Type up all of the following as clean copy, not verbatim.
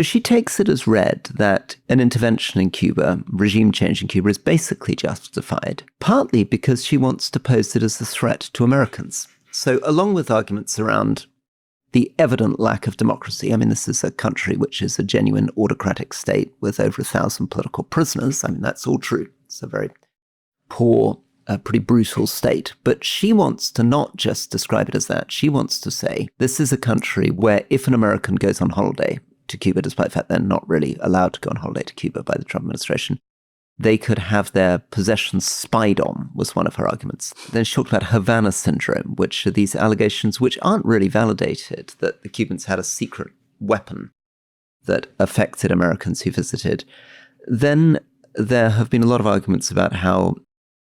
She takes it as read that an intervention in Cuba, regime change in Cuba, is basically justified, partly because she wants to pose it as a threat to Americans. So along with arguments around the evident lack of democracy, I mean, this is a country which is a genuine autocratic state with over 1,000 political prisoners. I mean, that's all true. It's a very poor, pretty brutal state. But she wants to not just describe it as that. She wants to say, this is a country where if an American goes on holiday to Cuba, despite the fact they're not really allowed to go on holiday to Cuba by the Trump administration, they could have their possessions spied on, was one of her arguments. Then she talked about Havana syndrome, which are these allegations which aren't really validated, that the Cubans had a secret weapon that affected Americans who visited. Then there have been a lot of arguments about how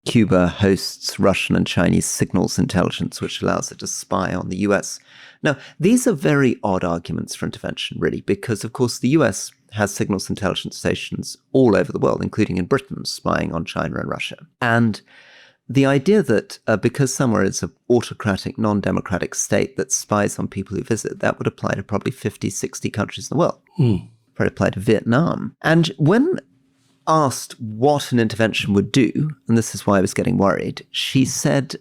Cuba hosts Russian and Chinese signals intelligence, which allows it to spy on the US. Now, these are very odd arguments for intervention, really, because, of course, the US has signals intelligence stations all over the world, including in Britain, spying on China and Russia. And the idea that because somewhere is an autocratic, non-democratic state that spies on people who visit, that would apply to probably 50, 60 countries in the world. Probably apply to Vietnam. And when asked what an intervention would do, and this is why I was getting worried, she said,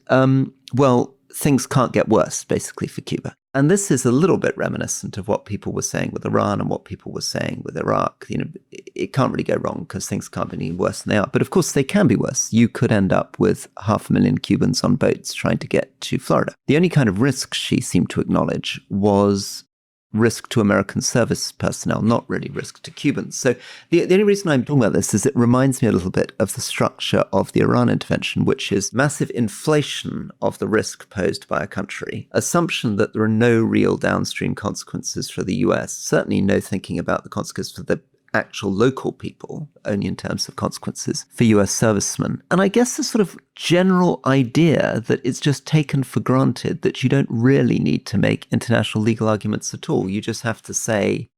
well, things can't get worse, basically, for Cuba. And this is a little bit reminiscent of what people were saying with Iran and what people were saying with Iraq. You know, it can't really go wrong because things can't be any worse than they are. But of course, they can be worse. You could end up with 500,000 Cubans on boats trying to get to Florida. The only kind of risk she seemed to acknowledge was risk to American service personnel, not really risk to Cubans. So the only reason I'm talking about this is it reminds me a little bit of the structure of the Iran intervention, which is massive inflation of the risk posed by a country, assumption that there are no real downstream consequences for the US, certainly no thinking about the consequences for the actual local people, only in terms of consequences for US servicemen. And I guess the sort of general idea that it's just taken for granted that you don't really need to make international legal arguments at all. You just have to say,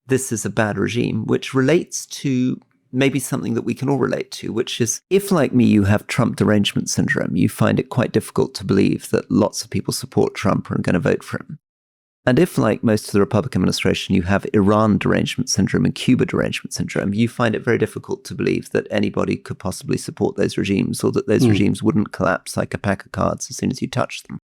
this is a bad regime, which relates to maybe something that we can all relate to, which is if, like me, you have Trump derangement syndrome, you find it quite difficult to believe that lots of people support Trump and are going to vote for him. And if, like most of the Republican administration, you have Iran derangement syndrome and Cuba derangement syndrome, you find it very difficult to believe that anybody could possibly support those regimes or that those regimes wouldn't collapse like a pack of cards as soon as you touch them.